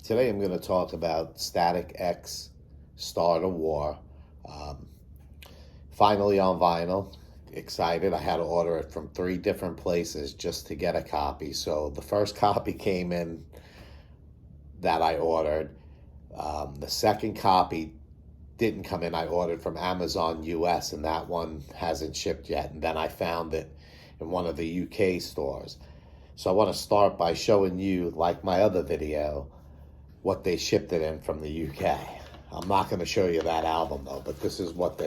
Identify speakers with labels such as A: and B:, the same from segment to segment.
A: Today I'm going to talk about Static X Start a War. Um, Finally on vinyl. Excited. I had to order it from 3 different places just to get a copy. So the first copy came in that I ordered. The second copy didn't come in. I ordered from Amazon US, and that one hasn't shipped yet. And then I found it in one of the UK stores. So I want to start by showing you, like my other video, what they shipped it in from the UK. I'm not going to show you that album though, but this is what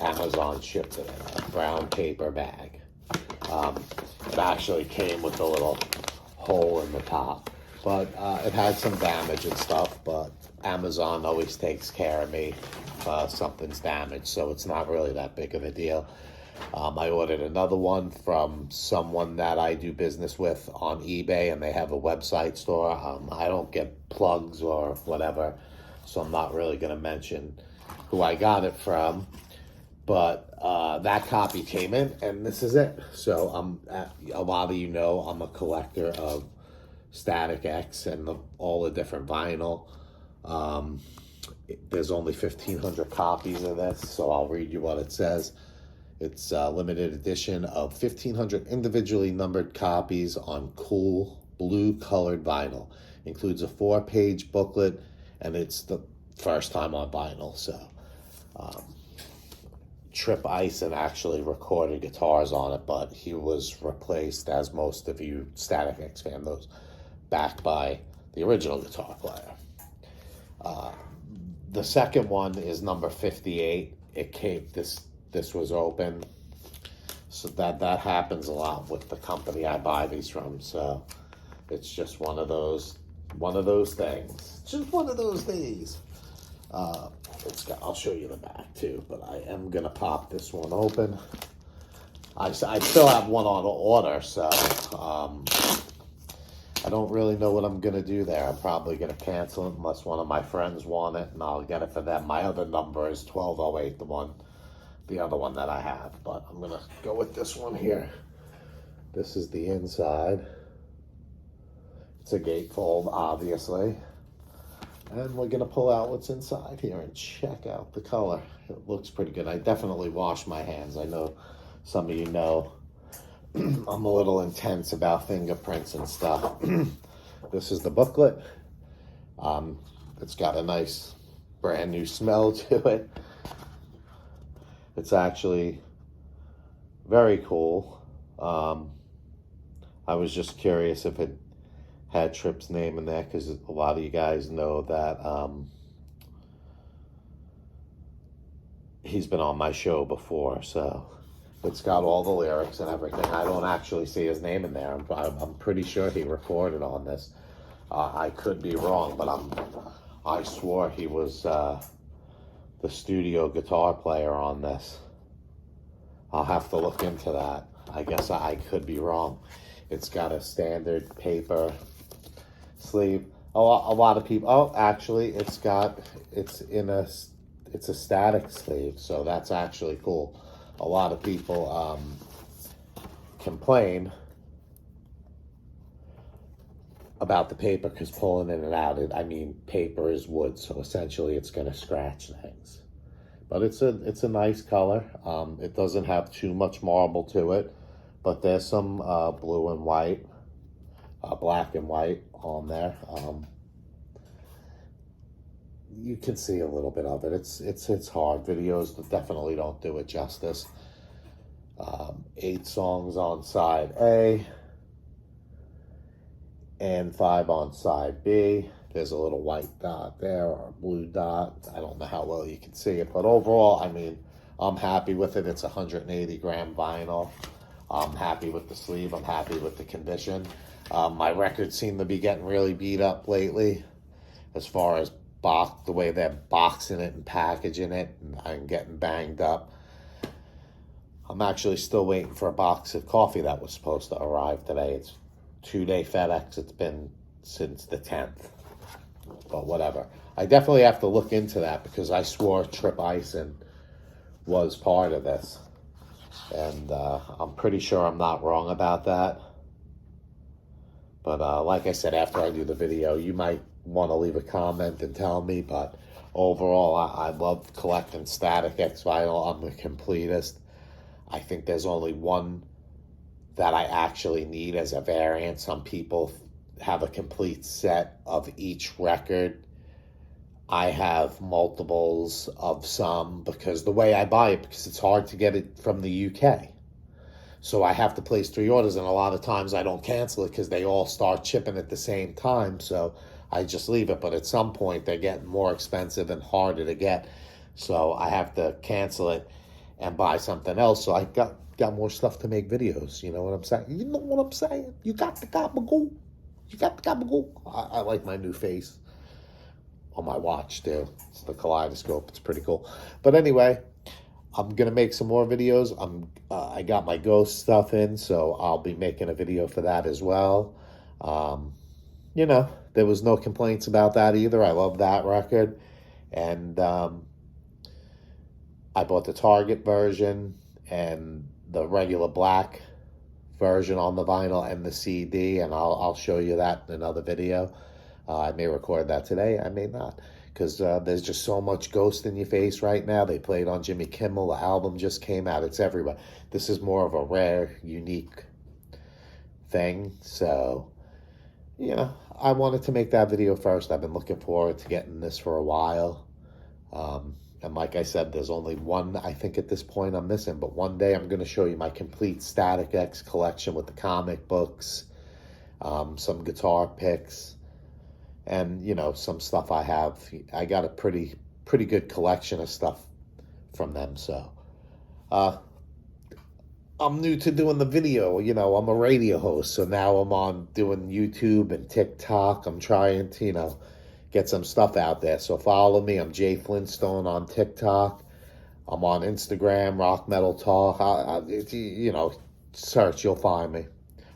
A: Amazon shipped it in, a brown paper bag. It actually came with a little hole in the top, but it had some damage and stuff, but Amazon always takes care of me if something's damaged, so it's not really that big of a deal. I ordered another one from someone that I do business with on eBay, and they have a website store. I don't get plugs or whatever, so I'm not really going to mention who I got it from. But that copy came in, and this is it. So a lot of you know I'm a collector of Static X and all the different vinyl. There's only 1,500 copies of this, so I'll read you what it says. It's a limited edition of 1,500 individually numbered copies on cool blue colored vinyl. Includes a 4-page booklet, and it's the first time on vinyl. So Trip Ison actually recorded guitars on it, but he was replaced, as most of you Static X fan knows, back by the original guitar player. The second one is number 58. It came this was open, so that happens a lot with the company I buy these from. So it's just one of those things. Just one of those days. I'll show you the back too, but I am gonna pop this one open. I still have one on order, so I don't really know what I'm gonna do there. I'm probably gonna cancel it unless one of my friends want it, and I'll get it for them. My other number is 1208, the other one that I have, but I'm gonna go with this one here. This is the inside. It's a gatefold, obviously. And we're gonna pull out what's inside here and check out the color. It looks pretty good. I definitely wash my hands. I know some of you know I'm a little intense about fingerprints and stuff. This is the booklet. It's got a nice brand new smell to it. It's actually very cool. I was just curious if it had Trip's name in there, because a lot of you guys know that he's been on my show before, so it's got all the lyrics and everything. I don't actually see his name in there. I'm pretty sure he recorded on this. I could be wrong, but I swore he was the studio guitar player on this. I'll have to look into that. I guess I could be wrong. It's got a standard paper sleeve. A lot of people. Oh, actually, it's a static sleeve, so that's actually cool. A lot of people complain about the paper because pulling in and out, paper is wood, so essentially it's going to scratch things. But it's a nice color. It doesn't have too much marble to it, but there's some blue and white, black and white on there. You can see a little bit of it. It's hard. Videos definitely don't do it justice. 8 songs on side A and 5 on side B. There's a little white dot there, or a blue dot. I don't know how well you can see it, but overall, I'm happy with it. It's 180 gram vinyl. I'm happy with the sleeve. I'm happy with the condition. My records seem to be getting really beat up lately, as far as the way they're boxing it and packaging it, and I'm getting banged up. I'm actually still waiting for a box of coffee that was supposed to arrive today. It's 2-day FedEx. It's been since the 10th. But whatever. I definitely have to look into that, because I swore Trip Ison was part of this. And I'm pretty sure I'm not wrong about that. But like I said, after I do the video, you might want to leave a comment and tell me. But overall, I love collecting Static X vinyl. I'm a completist. I think there's only one that I actually need as a variant. Some people have a complete set of each record. I have multiples of some because the way I buy it, because it's hard to get it from the UK. So I have to place 3 orders, and a lot of times I don't cancel it because they all start shipping at the same time. So I just leave it. But at some point, they're getting more expensive and harder to get. So I have to cancel it and buy something else. So I got more stuff to make videos. You know what I'm saying? You know what I'm saying? You got the gabagool. You got the gabagool. I like my new face on my watch too. It's the kaleidoscope. It's pretty cool. But anyway, I'm gonna make some more videos. I got my ghost stuff in, so I'll be making a video for that as well. You know, there was no complaints about that either. I love that record, and I bought the Target version and the regular black version on the vinyl and the CD, and I'll show you that in another video. I may record that today, I may not, because there's just so much Ghost in Your Face right now. They played on Jimmy Kimmel. The album just came out. It's everywhere. This is more of a rare, unique thing. So, you know, I wanted to make that video first. I've been looking forward to getting this for a while. And like I said, there's only one, I think at this point I'm missing. But one day I'm going to show you my complete Static X collection with the comic books, some guitar picks, and, you know, some stuff I have. I got a pretty good collection of stuff from them. So I'm new to doing the video. You know, I'm a radio host, so now I'm on doing YouTube and TikTok. I'm trying to, you know, get some stuff out there. So follow me. I'm Jay Flintstone on TikTok. I'm on Instagram, Rock Metal Talk. You know, search, you'll find me.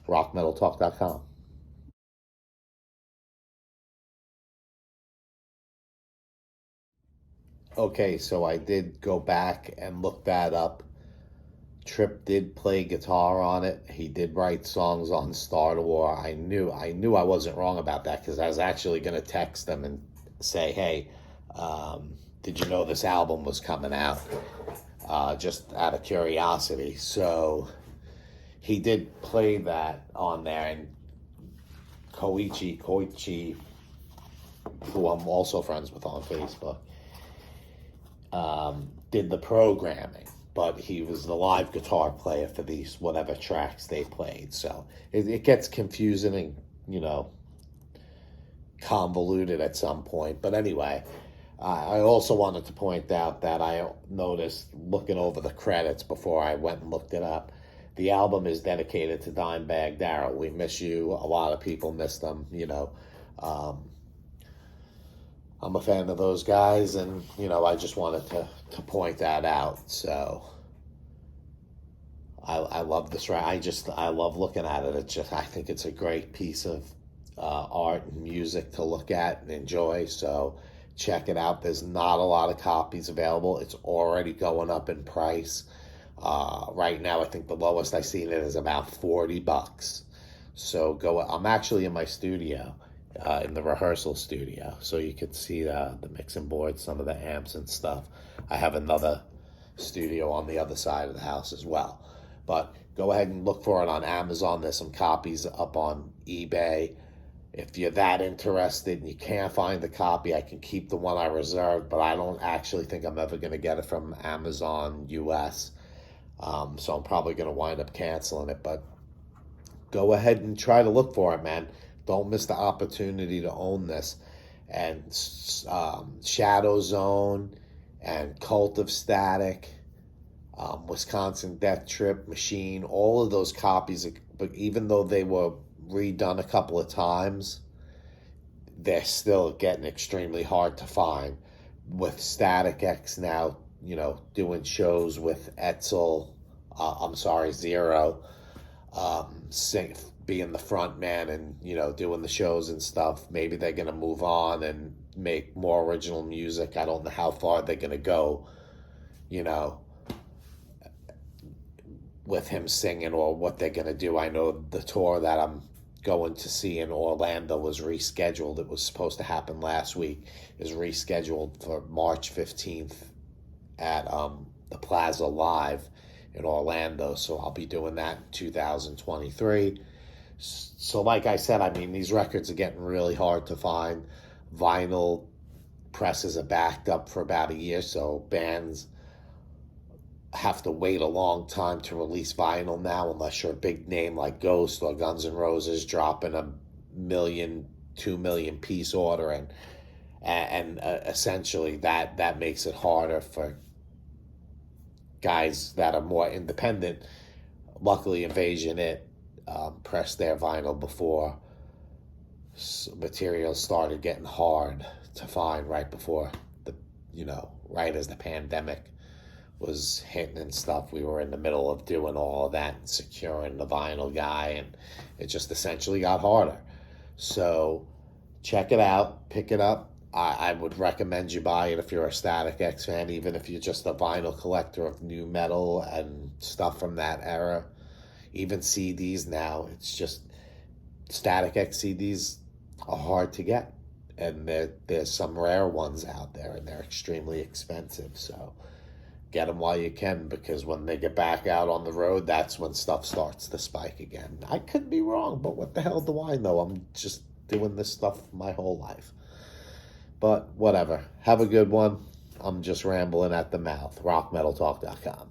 A: rockmetaltalk.com. Okay, so I did go back and look that up. Tripp did play guitar on it. He did write songs on Star War. I knew I wasn't wrong about that, because I was actually going to text them and say, hey, did you know this album was coming out? Just out of curiosity. So he did play that on there, and Koichi, who I'm also friends with on Facebook, did the programming, but he was the live guitar player for these whatever tracks they played. So it gets confusing and, you know, convoluted at some point. But anyway, I also wanted to point out that I noticed, looking over the credits before I went and looked it up, the album is dedicated to Dimebag Darrell. We miss you. A lot of people miss them, you know. I'm a fan of those guys, and, you know, I just wanted to point that out. So I love this track. I love looking at it. It's just, I think it's a great piece of art and music to look at and enjoy. So check it out. There's not a lot of copies available. It's already going up in price. Right now, I think the lowest I've seen it is about $40. So go. I'm actually in my studio, in the rehearsal studio, so you could see the mixing board, some of the amps and stuff. I have another studio on the other side of the house as well. But go ahead and look for it on Amazon. There's some copies up on eBay. If you're that interested and you can't find the copy, I can keep the one I reserved, but I don't actually think I'm ever going to get it from Amazon US. So I'm probably going to wind up canceling it. But go ahead and try to look for it, man. Don't miss the opportunity to own this. And Shadow Zone and Cult of Static, Wisconsin Death Trip, Machine, all of those copies, but even though they were redone a couple of times, they're still getting extremely hard to find. With Static X now, you know, doing shows with Zero, being the front man and, you know, doing the shows and stuff. Maybe they're going to move on and make more original music. I don't know how far they're going to go, you know, with him singing, or what they're going to do. I know the tour that I'm going to see in Orlando was rescheduled. It was supposed to happen last week. Is rescheduled for March 15th at the Plaza Live in Orlando. So I'll be doing that in 2023. So like I said, I mean, these records are getting really hard to find. Vinyl presses are backed up for about a year, so bands have to wait a long time to release vinyl now, unless you're a big name like Ghost or Guns N' Roses dropping a 1 million, 2 million piece order, and essentially that makes it harder for guys that are more independent. Luckily, Invasion pressed their vinyl before materials started getting hard to find, right before right as the pandemic was hitting and stuff. We were in the middle of doing all of that and securing the vinyl guy, and it just essentially got harder. So check it out, pick it up. I would recommend you buy it if you're a Static X fan, even if you're just a vinyl collector of new metal and stuff from that era. Even CDs now, it's just Static X CDs are hard to get, and there's some rare ones out there, and they're extremely expensive. So get them while you can, because when they get back out on the road, that's when stuff starts to spike again. I could be wrong, but what the hell do I know? I'm just doing this stuff my whole life. But whatever. Have a good one. I'm just rambling at the mouth. rockmetaltalk.com.